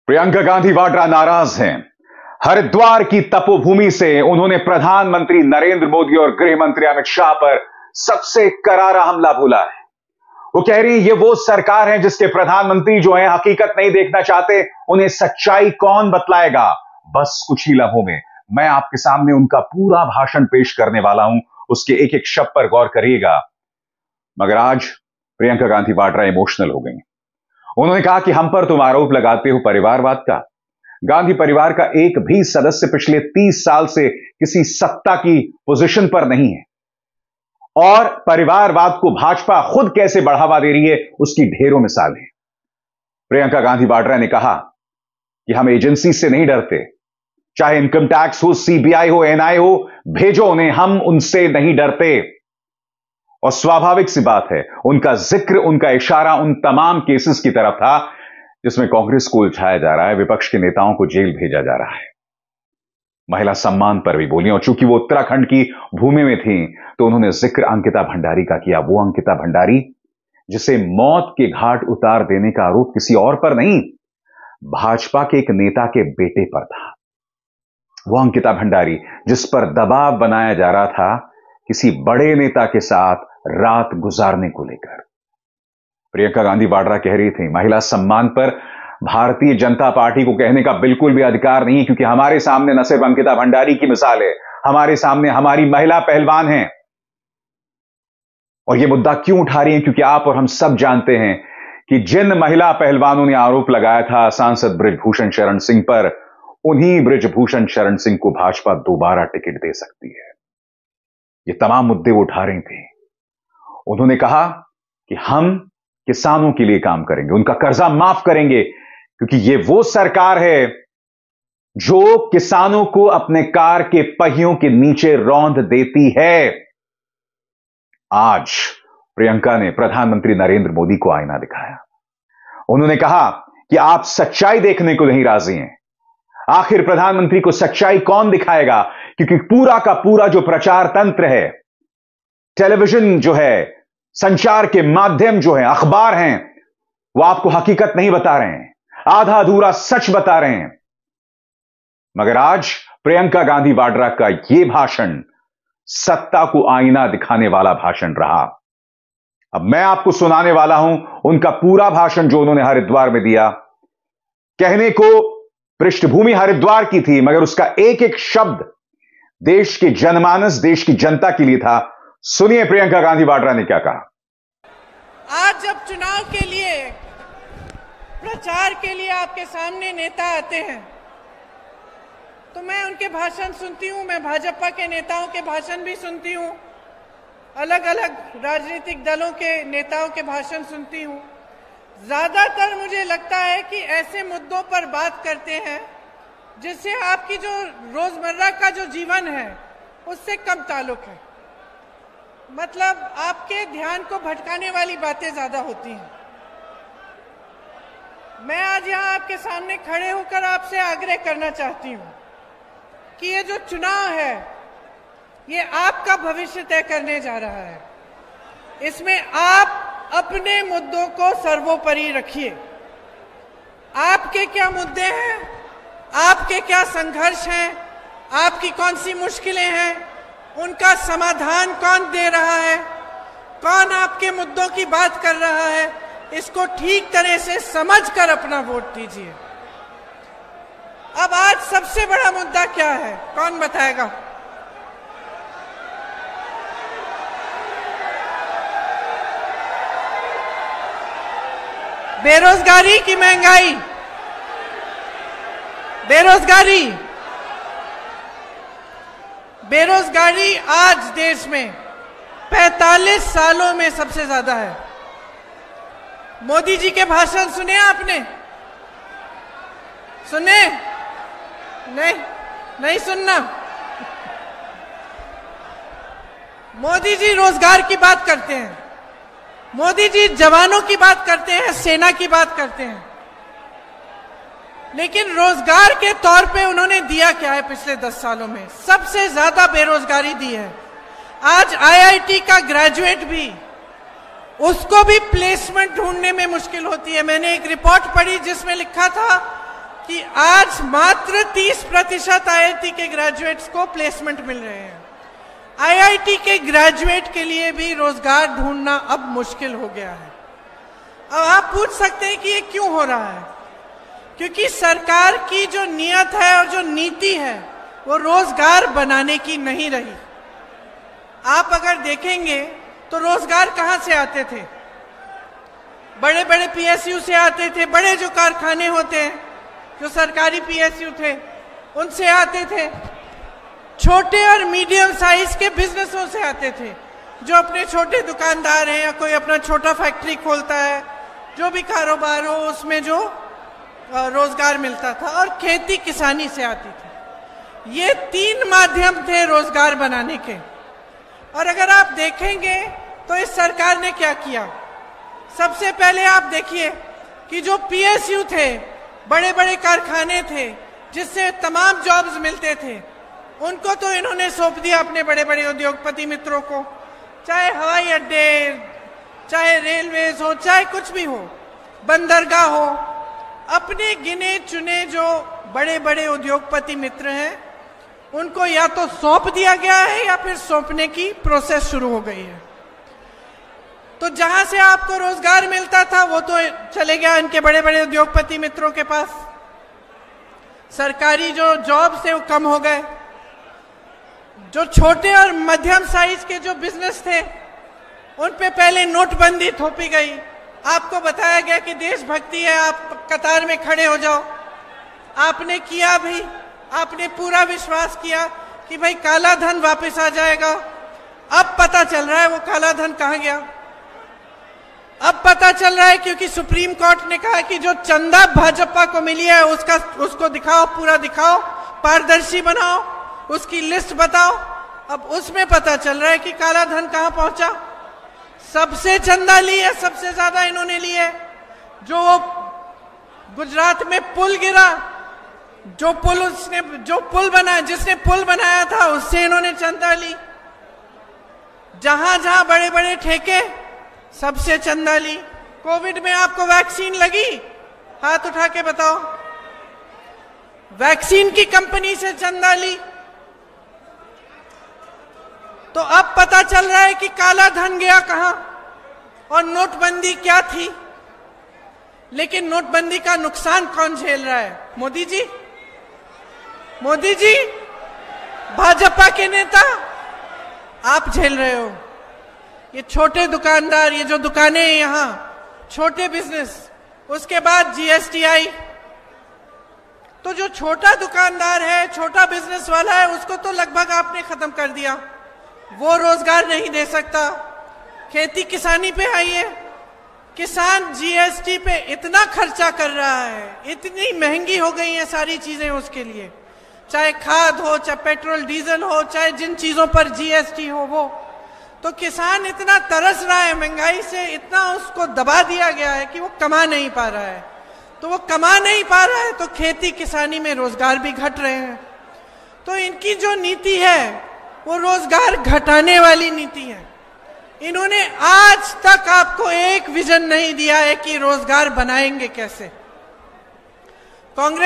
प्रियंका गांधी वाड्रा नाराज हैं। हरिद्वार की तपोभूमि से उन्होंने प्रधानमंत्री नरेंद्र मोदी और गृह मंत्री अमित शाह पर सबसे करारा हमला बोला है। वो कह रही ये वो सरकार है जिसके प्रधानमंत्री जो है हकीकत नहीं देखना चाहते, उन्हें सच्चाई कौन बतलाएगा। बस कुछ ही लम्हों में मैं आपके सामने उनका पूरा भाषण पेश करने वाला हूं, उसके एक एक शब्द पर गौर करिएगा। मगर आज प्रियंका गांधी वाड्रा इमोशनल हो गई। उन्होंने कहा कि हम पर तुम आरोप लगाते हो परिवारवाद का। गांधी परिवार का एक भी सदस्य पिछले 30 साल से किसी सत्ता की पोजीशन पर नहीं है, और परिवारवाद को भाजपा खुद कैसे बढ़ावा दे रही है उसकी ढेरों मिसाल है। प्रियंका गांधी वाड्रा ने कहा कि हम एजेंसी से नहीं डरते, चाहे इनकम टैक्स हो, सीबीआई हो, एनआई हो, भेजो उन्हें, हम उनसे नहीं डरते। और स्वाभाविक सी बात है, उनका जिक्र, उनका इशारा उन तमाम केसेस की तरफ था जिसमें कांग्रेस को उलझाया जा रहा है, विपक्ष के नेताओं को जेल भेजा जा रहा है। महिला सम्मान पर भी बोली, और चूंकि वो उत्तराखंड की भूमि में थी तो उन्होंने जिक्र अंकिता भंडारी का किया। वो अंकिता भंडारी जिसे मौत के घाट उतार देने का आरोप किसी और पर नहीं, भाजपा के एक नेता के बेटे पर था। वो अंकिता भंडारी जिस पर दबाव बनाया जा रहा था किसी बड़े नेता के साथ रात गुजारने को लेकर। प्रियंका गांधी वाड्रा कह रही थी महिला सम्मान पर भारतीय जनता पार्टी को कहने का बिल्कुल भी अधिकार नहीं, क्योंकि हमारे सामने न सिर्फ अंकिता भंडारी की मिसाल है, हमारे सामने हमारी महिला पहलवान हैं। और यह मुद्दा क्यों उठा रही हैं? क्योंकि आप और हम सब जानते हैं कि जिन महिला पहलवानों ने आरोप लगाया था सांसद बृजभूषण शरण सिंह पर, उन्हीं बृजभूषण शरण सिंह को भाजपा दोबारा टिकट दे सकती है। ये तमाम मुद्दे वो उठा रही थी। उन्होंने कहा कि हम किसानों के लिए काम करेंगे, उनका कर्जा माफ करेंगे, क्योंकि ये वो सरकार है जो किसानों को अपने कार के पहियों के नीचे रौंद देती है। आज प्रियंका ने प्रधानमंत्री नरेंद्र मोदी को आईना दिखाया। उन्होंने कहा कि आप सच्चाई देखने को नहीं राजी हैं। आखिर प्रधानमंत्री को सच्चाई कौन दिखाएगा? क्योंकि पूरा का पूरा जो प्रचार तंत्र है, टेलीविजन जो है, संचार के माध्यम जो है, अखबार हैं, वो आपको हकीकत नहीं बता रहे हैं, आधा अधूरा सच बता रहे हैं। मगर आज प्रियंका गांधी वाड्रा का यह भाषण सत्ता को आईना दिखाने वाला भाषण रहा। अब मैं आपको सुनाने वाला हूं उनका पूरा भाषण जो उन्होंने हरिद्वार में दिया। कहने को पृष्ठभूमि हरिद्वार की थी, मगर उसका एक एक शब्द देश के जनमानस, देश की जनता के लिए था। सुनिए प्रियंका गांधी वाड्रा ने क्या कहा। आज जब चुनाव के लिए, प्रचार के लिए आपके सामने नेता आते हैं तो मैं उनके भाषण सुनती हूं, मैं भाजपा के नेताओं के भाषण भी सुनती हूं, अलग अलग राजनीतिक दलों के नेताओं के भाषण सुनती हूं। ज्यादातर मुझे लगता है कि ऐसे मुद्दों पर बात करते हैं जिससे आपकी जो रोजमर्रा का जो जीवन है उससे कम ताल्लुक है। मतलब आपके ध्यान को भटकाने वाली बातें ज्यादा होती हैं। मैं आज यहाँ आपके सामने खड़े होकर आपसे आग्रह करना चाहती हूँ कि ये जो चुनाव है ये आपका भविष्य तय करने जा रहा है। इसमें आप अपने मुद्दों को सर्वोपरि रखिए। आपके क्या मुद्दे हैं, आपके क्या संघर्ष हैं, आपकी कौन सी मुश्किलें हैं, उनका समाधान कौन दे रहा है, कौन आपके मुद्दों की बात कर रहा है, इसको ठीक तरह से समझकर अपना वोट दीजिए। अब आज सबसे बड़ा मुद्दा क्या है, कौन बताएगा? बेरोजगारी की महंगाई, बेरोजगारी आज देश में 45 सालों में सबसे ज्यादा है। मोदी जी के भाषण सुने आपने? सुने? नहीं सुनना। मोदी जी रोजगार की बात करते हैं, मोदी जी जवानों की बात करते हैं, सेना की बात करते हैं, लेकिन रोजगार के तौर पे उन्होंने दिया क्या है? पिछले 10 सालों में सबसे ज्यादा बेरोजगारी दी है। आज आईआईटी का ग्रेजुएट भी, उसको भी प्लेसमेंट ढूंढने में मुश्किल होती है। मैंने एक रिपोर्ट पढ़ी जिसमें लिखा था कि आज मात्र 30% आईआईटी के ग्रेजुएट्स को प्लेसमेंट मिल रहे हैं। आईआईटी के ग्रेजुएट के लिए भी रोजगार ढूंढना अब मुश्किल हो गया है। अब आप पूछ सकते हैं कि ये क्यों हो रहा है? क्योंकि सरकार की जो नीयत है और जो नीति है वो रोजगार बनाने की नहीं रही। आप अगर देखेंगे तो रोजगार कहां से आते थे? बड़े बड़े पीएसयू से आते थे। बड़े जो कारखाने होते हैं, जो सरकारी पीएसयू थे, उनसे आते थे। छोटे और मीडियम साइज के बिजनेसों से आते थे, जो अपने छोटे दुकानदार हैं या कोई अपना छोटा फैक्ट्री खोलता है, जो भी कारोबार हो उसमें जो रोजगार मिलता था। और खेती किसानी से आती थी। ये 3 माध्यम थे रोजगार बनाने के। और अगर आप देखेंगे तो इस सरकार ने क्या किया? सबसे पहले आप देखिए कि जो पीएसयू थे, बड़े बड़े कारखाने थे जिससे तमाम जॉब्स मिलते थे, उनको तो इन्होंने सौंप दिया अपने बड़े बड़े उद्योगपति मित्रों को। चाहे हवाई अड्डे, चाहे रेलवेज हो, चाहे कुछ भी हो, बंदरगाह हो, अपने गिने चुने जो बड़े बड़े उद्योगपति मित्र हैं उनको या तो सौंप दिया गया है या फिर सौंपने की प्रोसेस शुरू हो गई है। तो जहां से आपको रोजगार मिलता था वो तो चले गया इनके बड़े बड़े उद्योगपति मित्रों के पास। सरकारी जो जॉब्स थे वो कम हो गए। जो छोटे और मध्यम साइज के जो बिजनेस थे उन पे पहले नोटबंदी थोपी गई। आपको बताया गया कि देशभक्ति है, आप कतार में खड़े हो जाओ। आपने किया भी, आपने पूरा विश्वास किया कि भाई काला धन वापस आ जाएगा। अब पता चल रहा है वो काला धन कहां गया। अब पता चल रहा है क्योंकि सुप्रीम कोर्ट ने कहा कि जो चंदा भाजपा को मिली है उसको दिखाओ, पूरा दिखाओ, पारदर्शी बनाओ, उसकी लिस्ट बताओ। अब उसमें पता चल रहा है कि काला धन कहां पहुंचा। सबसे चंदा ली है, सबसे ज्यादा इन्होंने ली है। जो गुजरात में पुल गिरा, जो पुल बना, जिसने पुल बनाया था उससे इन्होंने चंदा ली। जहां जहां बड़े बड़े ठेके, सबसे चंदा ली। कोविड में आपको वैक्सीन लगी? हाथ उठा के बताओ। वैक्सीन की कंपनी से चंदा ली। तो अब पता चल रहा है कि काला धन गया कहां और नोटबंदी क्या थी। लेकिन नोटबंदी का नुकसान कौन झेल रहा है? मोदी जी। मोदी जी, भाजपा के नेता, आप झेल रहे हो। ये छोटे दुकानदार, ये जो दुकानें हैं यहां, छोटे बिजनेस, उसके बाद जीएसटी आई तो जो छोटा दुकानदार है, छोटा बिजनेस वाला है, उसको तो लगभग आपने खत्म कर दिया। वो रोजगार नहीं दे सकता। खेती किसानी पे आइए, किसान जीएसटी पे इतना खर्चा कर रहा है, इतनी महंगी हो गई है सारी चीजें उसके लिए, चाहे खाद हो, चाहे पेट्रोल डीजल हो, चाहे जिन चीजों पर जीएसटी हो वो। तो किसान इतना तरस रहा है, महंगाई से इतना उसको दबा दिया गया है कि वो कमा नहीं पा रहा है। तो वो कमा नहीं पा रहा है तो खेती किसानी में रोजगार भी घट रहे हैं। तो इनकी जो नीति है वो रोजगार घटाने वाली नीति है। इन्होंने आज तक आपको एक विजन नहीं दिया है कि रोजगार बनाएंगे कैसे। कांग्रेस